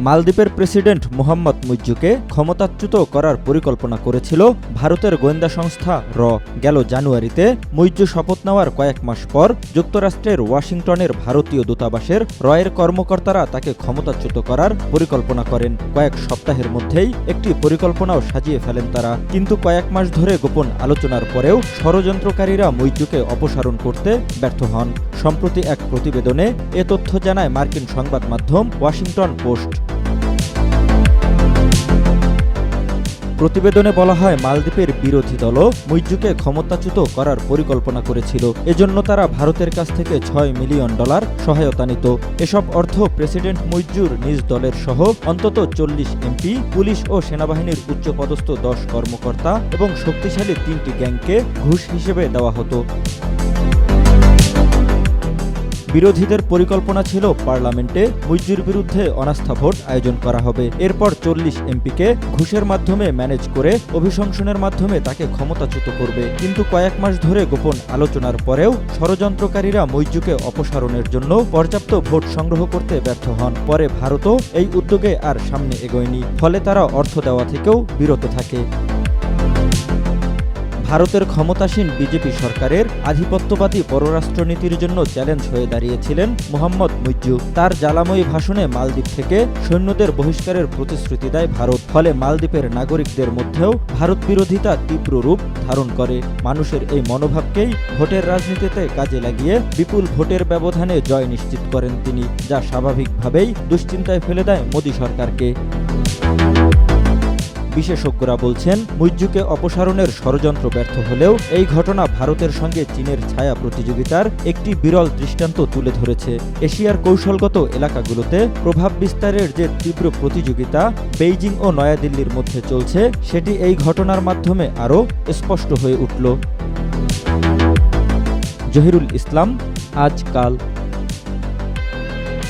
মালদ্বীপের প্রেসিডেন্ট মোহাম্মদ মুইজ্জুকে ক্ষমতাচ্যুত করার পরিকল্পনা করেছিল ভারতের গোয়েন্দা সংস্থা গেল জানুয়ারিতে মুইজ্জু শপথ নেওয়ার কয়েক মাস পর যুক্তরাষ্ট্রের ওয়াশিংটনের ভারতীয় দূতাবাসের এর কর্মকর্তারা তাকে ক্ষমতাচ্যুত করার পরিকল্পনা করেন। কয়েক সপ্তাহের মধ্যেই একটি পরিকল্পনাও সাজিয়ে ফেলেন তারা। কিন্তু কয়েক মাস ধরে গোপন আলোচনার পরেও ষড়যন্ত্রকারীরা মুইজ্জুকে অপসারণ করতে ব্যর্থ হন। সম্প্রতি এক প্রতিবেদনে এ তথ্য জানায় মার্কিন সংবাদ মাধ্যম ওয়াশিংটন পোস্ট। প্রতিবেদনে বলা হয়, মালদ্বীপের বিরোধী দলও মুইজ্জুকে ক্ষমতাচ্যুত করার পরিকল্পনা করেছিল। এজন্য তারা ভারতের কাছ থেকে $6 মিলিয়ন সহায়তা নিত। এসব অর্থ প্রেসিডেন্ট মুইজ্জুর নিজ দলের সহ অন্তত 40 এমপি, পুলিশ ও সেনাবাহিনীর উচ্চপদস্থ 10 কর্মকর্তা এবং শক্তিশালী 3টি গ্যাংকে ঘুষ হিসেবে দেওয়া হতো। বিরোধীদের পরিকল্পনা ছিল পার্লামেন্টে মুইজ্জুর বিরুদ্ধে অনাস্থা ভোট আয়োজন করা হবে। এরপর 40 এমপিকে ঘুষের মাধ্যমে ম্যানেজ করে অভিশংসনের মাধ্যমে তাকে ক্ষমতাচ্যুত করবে। কিন্তু কয়েক মাস ধরে গোপন আলোচনার পরেও ষড়যন্ত্রকারীরা মুইজ্জুকে অপসারণের জন্য পর্যাপ্ত ভোট সংগ্রহ করতে ব্যর্থ হন। পরে ভারতও এই উদ্যোগে আর সামনে এগোয়নি। ফলে তারা অর্থ দেওয়া থেকেও বিরত থাকে। ভারতের ক্ষমতাসীন বিজেপি সরকারের আধিপত্যবাদী পররাষ্ট্রনীতির জন্য চ্যালেঞ্জ হয়ে দাঁড়িয়েছিলেন মোহাম্মদ মুইজ্জু। তার জ্বালাময়ী ভাষণে মালদ্বীপ থেকে সৈন্যদের বহিষ্কারের প্রতিশ্রুতি দেয় ভারত। ফলে মালদ্বীপের নাগরিকদের মধ্যেও ভারত বিরোধিতা তীব্র রূপ ধারণ করে। মানুষের এই মনোভাবকেই ভোটের রাজনীতিতে কাজে লাগিয়ে বিপুল ভোটের ব্যবধানে জয় নিশ্চিত করেন তিনি, যা স্বাভাবিকভাবেই দুশ্চিন্তায় ফেলে দেয় মোদী সরকারকে। বিশেষজ্ঞরা বলছেন, মুইজ্জুকে অপসারণের ষড়যন্ত্র ব্যর্থ হলেও এই ঘটনা ভারতের সঙ্গে চীনের ছায়া প্রতিযোগিতার একটি বিরল দৃষ্টান্ত তুলে ধরেছে। এশিয়ার কৌশলগত এলাকাগুলোতে প্রভাব বিস্তারের যে তীব্র প্রতিযোগিতা বেইজিং ও নয়াদিল্লির মধ্যে চলছে, সেটি এই ঘটনার মাধ্যমে আরও স্পষ্ট হয়ে উঠল। জহিরুল ইসলাম, আজকাল।